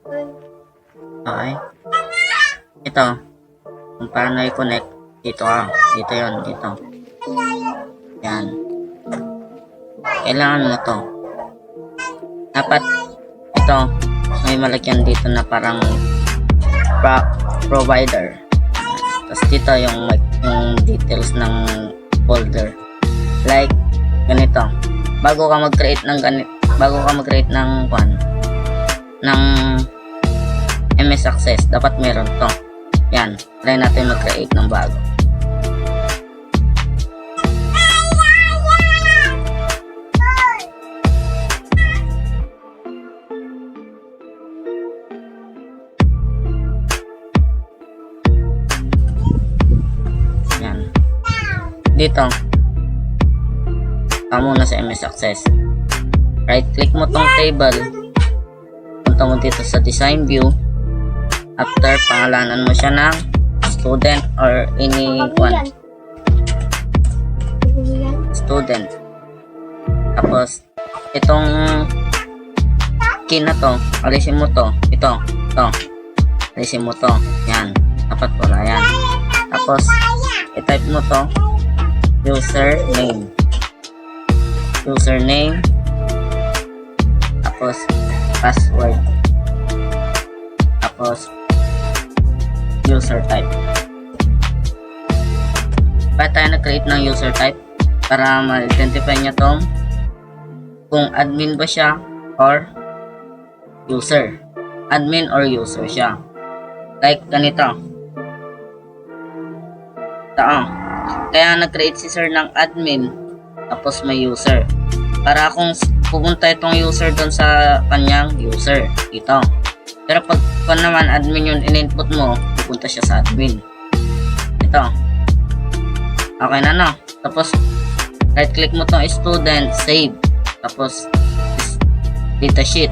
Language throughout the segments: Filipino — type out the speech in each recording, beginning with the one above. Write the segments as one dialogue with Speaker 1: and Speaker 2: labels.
Speaker 1: Okay. Ito. Kung paano i-connect. Dito Dito yon dito. Yan. Kailangan mo to. Dapat ito. May malagyan dito na parang provider. Tapos dito yung details ng folder. Like, ganito. Bago ka mag-create ng MS Access, dapat meron to. Yan, try natin mag-create ng bago. Yan. Dito, muna sa MS Access. Right click mo tong table. Punta mo dito sa design view. After, pangalanan mo siya ng student or any one. Student. Tapos, itong key na to, alisin mo to. Ito. Alisin mo to. Yan. Dapat wala yan. Tapos, i-type mo to. Username. Tapos, password. Tapos, user type. Bakit tayo nag-create ng user type? Para ma-identify niya tong kung admin ba siya or user. Admin or user siya. Like ganito. Kaya nag-create si sir ng admin tapos may user. Para kung pupunta itong user doon sa kanyang user. Dito. Pero pag naman admin yung in-input mo, pupunta siya sa admin. Ito. Okay na, no? Tapos, right click mo tong student, save. Tapos, data sheet.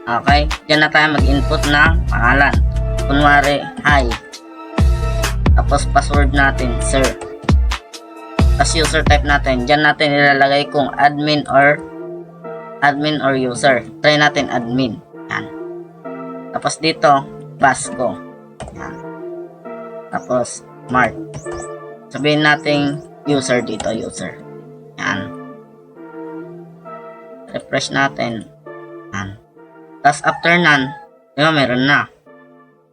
Speaker 1: Okay? Diyan na tayo mag-input ng pangalan. Kunwari, hi. Tapos, password natin, sir. Tapos, user type natin. Diyan natin ilalagay kung admin or user. Try natin admin. Yan. Tapos dito, Vasco. Yan. Tapos, Mark. Sabihin natin user dito, user. Yan. Refresh natin. Yan. Tapos after nun, diba meron na.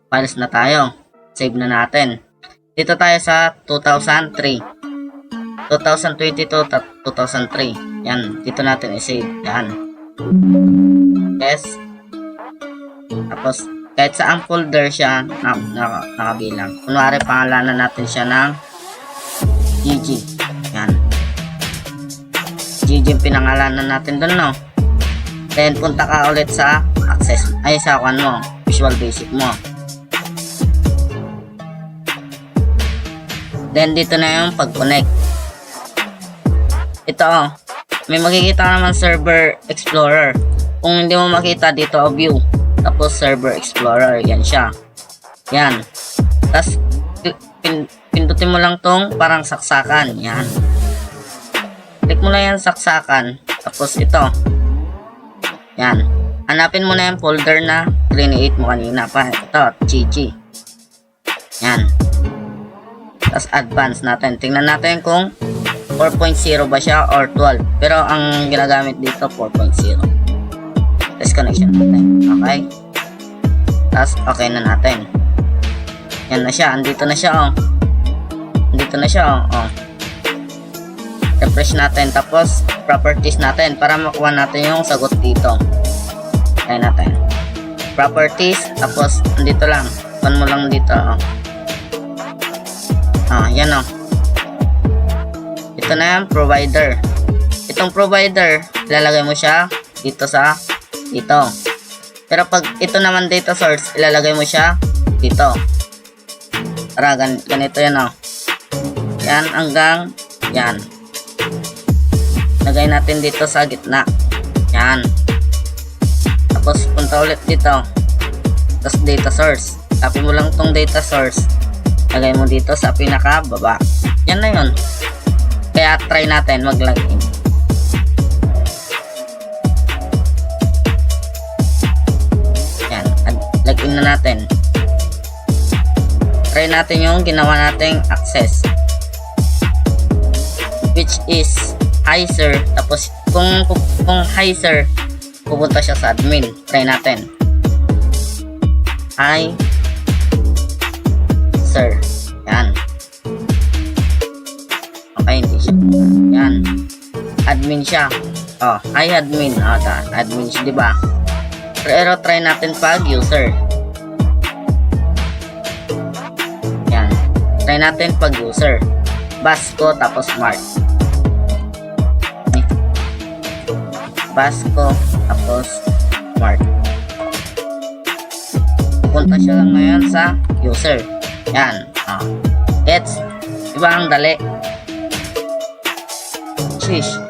Speaker 1: Files na tayo. Save na natin. Dito tayo sa 2003. 2022 to 2003. Yan. Dito natin i-save. Yan. Yes. Tapos, kahit saang folder siya nakabilang. Kunwari, pangalanan natin siya ng GG. Yan. GG yung pinangalanan natin doon, no? Then, punta ka ulit sa Access. Ay, sa Visual Basic mo. Then, dito na yung pag-connect. Ito, may makikita ka naman Server Explorer. Kung hindi mo makita, dito view. Tapos Server Explorer, yan siya. Yan. Tapos pindutin mo lang tong parang saksakan. Yan. Click mo lang yan saksakan. Tapos ito. Yan. Hanapin mo na yung folder na create mo kanina pa. Ito, GG. Yan. Tapos advance natin. Tingnan natin kung 4.0 ba siya or 12. Pero ang ginagamit dito 4.0. Test connection natin. Okay. Tapos, okay na natin. Yan na siya. Andito na siya, Andito na siya, Refresh natin. Tapos, properties natin para makuha natin yung sagot dito. Try natin. Properties. Tapos, andito lang. Pan mo lang dito, yan, Ito na yung provider. Itong provider, ilalagay mo siya dito sa dito. Pero pag ito naman data source, ilalagay mo siya dito. Para ganito yan, Yan hanggang yan. Lagay natin dito sa gitna. Yan. Tapos punta ulit dito. Tapos data source. Copy mo lang tong data source. Lagay mo dito sa pinaka baba. Yan na yun. Kaya try natin mag-login. na natin. Try natin yung ginawa nating access, which is hi sir. Tapos kung hi sir, pupunta siya sa admin. Try natin. Hi sir. Yan. Okay, hindi siya. Yan. Admin siya. Oh, hi admin. Admin siya, diba? Pero try natin pag user. Yan. Try natin pag user. Basco tapos Mark. Basco tapos Mark. Pupunta siya lang ngayon sa user. Yan. Gets? Diba ang dali? Sheesh.